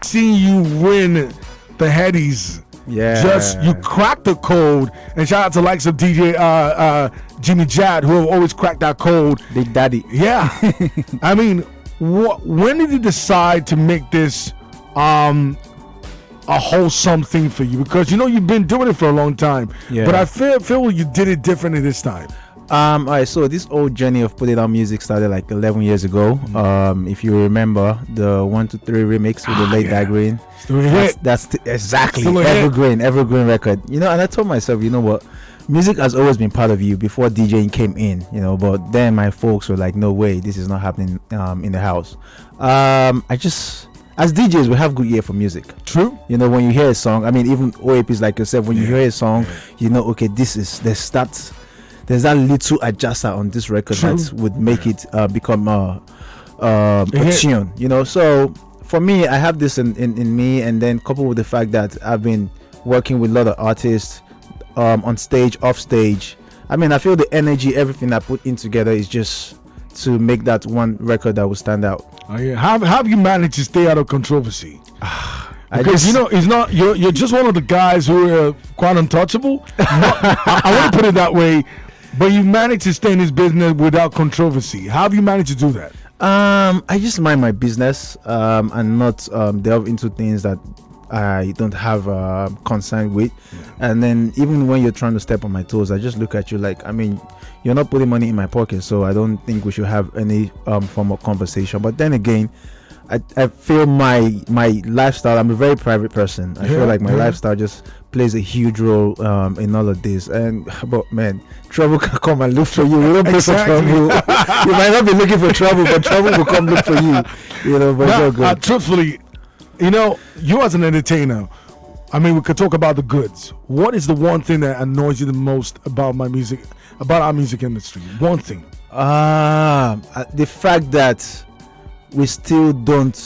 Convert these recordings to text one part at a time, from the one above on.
seeing you win the Headies. Yeah. Just you cracked the code, and shout out to likes of DJ Jimmy Jad, who have always cracked that code. Big Daddy. Yeah. I mean, when did you decide to make this a wholesome thing for you? Because you've been doing it for a long time. Yeah. But I feel you did it differently this time. All right, so this old journey of putting out music started like 11 years ago. If you remember the 1 2 3 remix with the late Dad Green, that's exactly evergreen record. And I told myself, you know what, music has always been part of you before DJing came in. But then my folks were like, no way, this is not happening in the house. As DJs, we have good ear for music. True. When you hear a song, I mean, even OAPs like yourself, when you hear a song, okay, there's that little adjuster on this record that would make it become a tune. So for me, I have this in me, and then coupled with the fact that I've been working with a lot of artists on stage, off stage. I mean, I feel the energy, everything I put in together is just to make that one record that will stand out. Oh, yeah. How have you managed to stay out of controversy? Because it's not you're just one of the guys who are quite untouchable. I want to put it that way. But you managed to stay in this business without controversy. How have you managed to do that? I just mind my business and not delve into things that I don't have concern with. And then even when you're trying to step on my toes, I just look at you like, I mean, you're not putting money in my pocket, so I don't think we should have any form of conversation. But then again, I feel my lifestyle, I'm a very private person. I feel like my lifestyle just plays a huge role in all of this. But man, trouble can come and look for you. We don't pay for trouble. You might not be looking for trouble, but trouble will come look for you. But it's all good. Truthfully, you as an entertainer, I mean, we could talk about the goods. What is the one thing that annoys you the most about my music, about our music industry? One thing. The fact that we still don't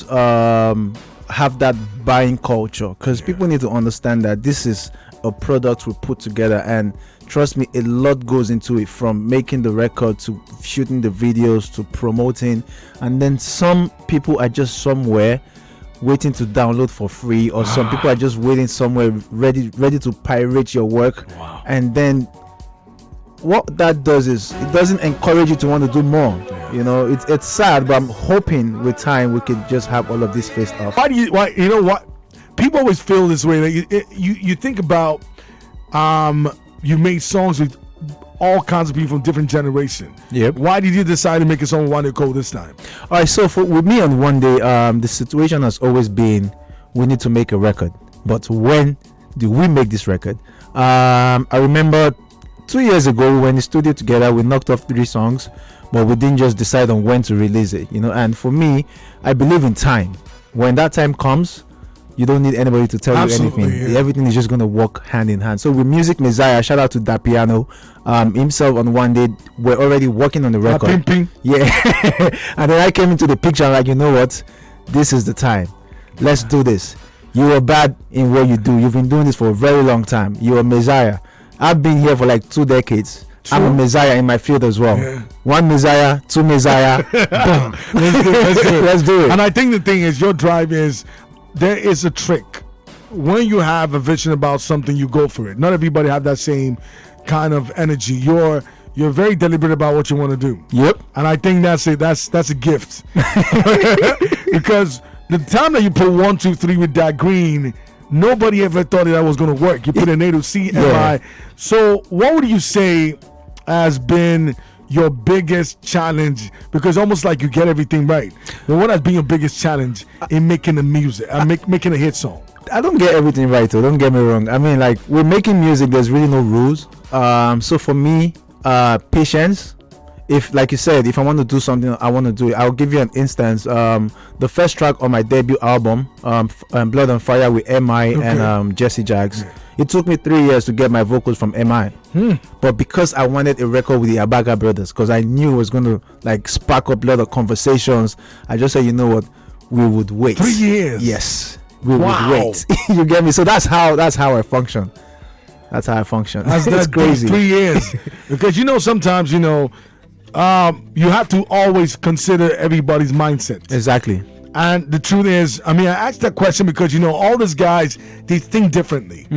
have that buying culture, because people need to understand that this is a product we put together, and trust me, a lot goes into it, from making the record to shooting the videos to promoting. And then some people are just somewhere waiting to download for free, or some people are just waiting somewhere ready to pirate your work. And then what that does is it doesn't encourage you to want to do more. It's sad, but I'm hoping with time we could just have all of this faced off. Why you know what? People always feel this way. That you think about you made songs with all kinds of people from different generations. Yep. Why did you decide to make a song with Wande Coal this time? All right, so with me on Wande, the situation has always been we need to make a record. But when do we make this record? I remember 2 years ago we were in the studio together. We knocked off 3 songs, but we didn't just decide on when to release it. And for me, I believe in time. When that time comes, you don't need anybody to tell you anything. Yeah. Everything is just going to work hand in hand. So with Music Messiah, shout out to Da Piano, himself on Wande, we're already working on the record. Yeah. And then I came into the picture like, you know what? This is the time. Let's do this. You are bad in what you do. You've been doing this for a very long time. You're a Messiah. I've been here for like 2 decades. True. I'm a Messiah in my field as well. Yeah. 1 Messiah, 2 Messiah. Boom. Let's do it. And I think the thing is, your drive is, there is a trick. When you have a vision about something, you go for it. Not everybody have that same kind of energy. You're very deliberate about what you want to do. Yep. And I think that's it. That's a gift. Because the time that you put 1 2 3 with that green, nobody ever thought that was going to work. You put an A to C, MI. So what would you say has been your biggest challenge? Because almost like you get everything right. But what has been your biggest challenge in making the music, making a hit song? I don't get everything right, though. Don't get me wrong. I mean, like, we're making music. There's really no rules. So for me, patience. If, like you said, if I want to do something, I want to do it. I'll give you an instance. The first track on my debut album, Blood and Fire with MI and Jesse Jags. Yeah. It took me 3 years to get my vocals from MI. But because I wanted a record with the Abaga brothers, because I knew it was going to like spark up a lot of conversations, I just said, you know what, we would wait. 3 years. Yes, we would wait. You get me? So that's how I function. That's how I function. That's crazy. 3 years. Because sometimes you have to always consider everybody's mindset. Exactly. And the truth is, I mean, I asked that question because, all these guys, they think differently.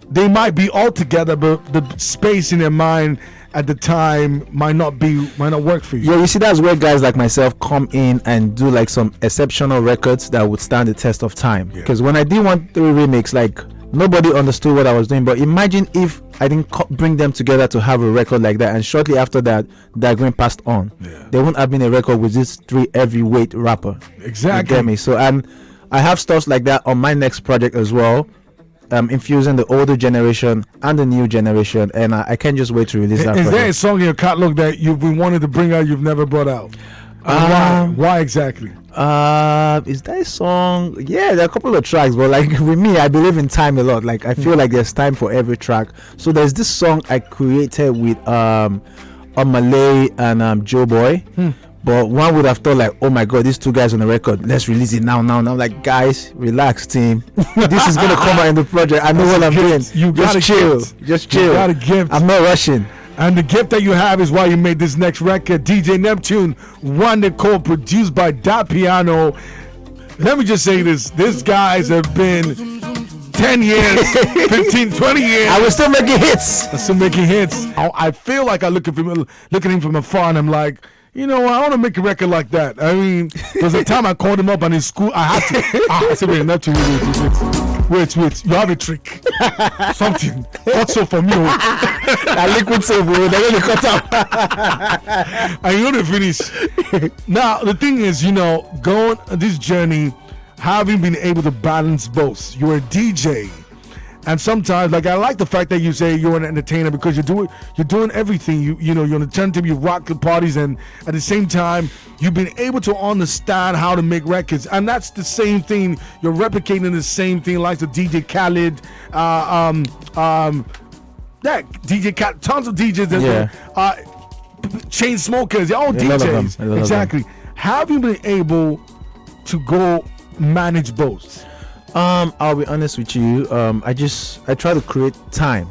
They might be all together, but the space in their mind at the time might not work for you. Yeah, you see, that's where guys like myself come in and do like some exceptional records that would stand the test of time. Because when I did 1-3 remix, like nobody understood what I was doing. But imagine if I didn't bring them together to have a record like that, and shortly after that, Dagreen passed on. There wouldn't have been a record with these 3 heavyweight rapper. Exactly. You get me? So I have stuff like that on my next project as well. Infusing the older generation and the new generation, and I can't just wait to release that. Is there a song in your catalog that you've been wanting to bring out, you've never brought out? Why exactly? Is that a song? Yeah, there are a couple of tracks, but like with me, I believe in time a lot. Like I feel like there's time for every track. So there's this song I created with Malay and Joe Boy. But one would have thought like, oh my god, these 2 guys on the record, let's release it now. I'm like, guys, relax, team. This is gonna come out in the project. I know what I'm doing. You just chill. Just chill. You got a gift. I'm not rushing. And the gift that you have is why you made this next record. DJ Neptune, Wande Coal, produced by Dat Piano. Let me just say this. These guys have been 10 years, 15, 20 years. I was still making hits. I feel like I look at him from afar and I'm like, I want to make a record like that. I mean, there's a time I called him up and in school, I had to. I said, wait, Neptune, wait, you have a trick. Something. Not so for me. I liquid soap, they're going to cut out. And you know to finish. Now, the thing is, going on this journey, having been able to balance both. You're a DJ. And sometimes, like, I like the fact that you say you're an entertainer because you're doing everything. You're on the turntable, you rock the parties, and at the same time, you've been able to understand how to make records. And that's the same thing. You're replicating the same thing, like the DJ Khaled, DJ Khaled, tons of DJs. Chain smokers, they're all DJs. Exactly. Have you been able to go manage both? I'll be honest with you. I try to create time.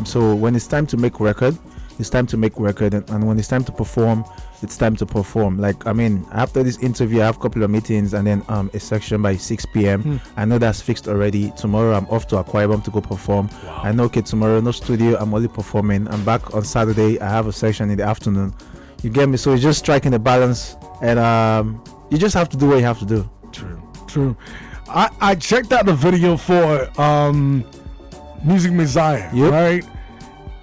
So when it's time to make record, it's time to make record, and when it's time to perform, it's time to perform. Like, I mean, after this interview, I have a couple of meetings and then a section by 6 p.m. I know that's fixed already. Tomorrow, I'm off to Akwa Ibom to go perform. Wow. I know, okay, tomorrow, no studio, I'm only performing. I'm back on Saturday. I have a section in the afternoon. You get me? So it's just striking the balance, and you just have to do what you have to do. True. I checked out the video for Music Messiah, right?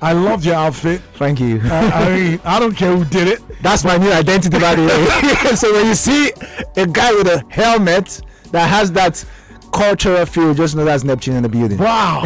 I loved your outfit. Thank you. I mean, I don't care who did it. That's my new identity, by the way. So when you see a guy with a helmet that has that cultural feel, just know that's Neptune in the building. Wow.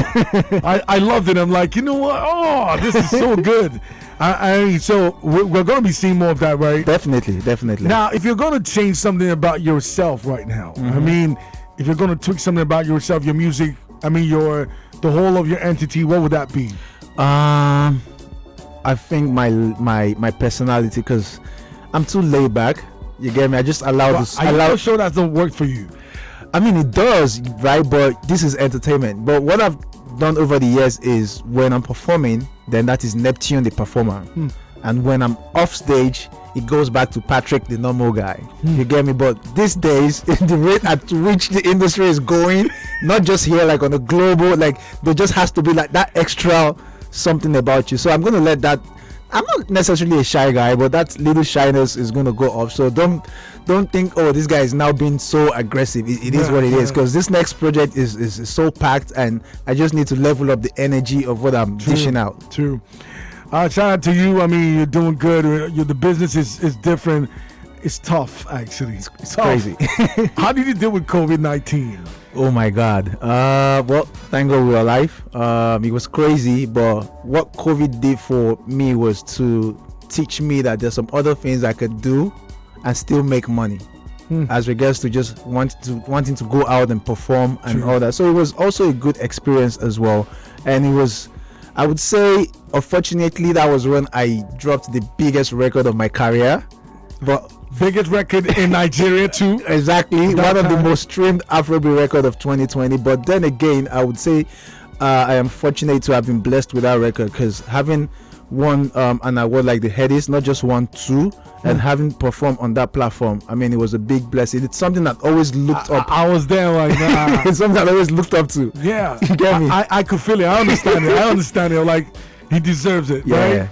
I loved it. I'm like, you know what? Oh, this is so good. I mean, so we're going to be seeing more of that, right? Definitely. Now, if you're going to change something about yourself right now, I mean, if you're going to tweak something about yourself, your music, I mean, the whole of your entity, what would that be? I think my personality, because I'm too laid back. You get me? I just allow this. I'm sure that don't work for you. I mean, it does, right? But this is entertainment. But what I've done over the years is when I'm performing, then that is Neptune the performer. And when I'm off stage, it goes back to Patrick the normal guy. You get me? But these days, the rate at which the industry is going, not just here, like on a global, like there just has to be like that extra something about you. So I'm going to let that. I'm not necessarily a shy guy, but that little shyness is going to go off. So don't think, oh, this guy is now being so aggressive. It is what it is, because this next project is so packed, and I just need to level up the energy of what I'm dishing out. True. Shout out to you. I mean, you're doing good. The business is different. It's tough, actually. It's crazy. How did you deal with COVID-19? Oh my God. Well, thank God we're alive. It was crazy, but what COVID did for me was to teach me that there's some other things I could do and still make money. As regards to just wanting to go out and perform and all that. So it was also a good experience as well. And it was, I would say, unfortunately, that was when I dropped the biggest record of my career. But biggest record in Nigeria too. Exactly. One of the most streamed Afrobeat record of 2020. But then again, I would say I am fortunate to have been blessed with that record, because having won an award like the Headies, not just 1, 2, and having performed on that platform, I mean, it was a big blessing. It's something that I always looked up. I was there like, nah. It's something I always looked up to. Yeah, You get me? I could feel it. I understand it. Like, he deserves it, Yeah. right?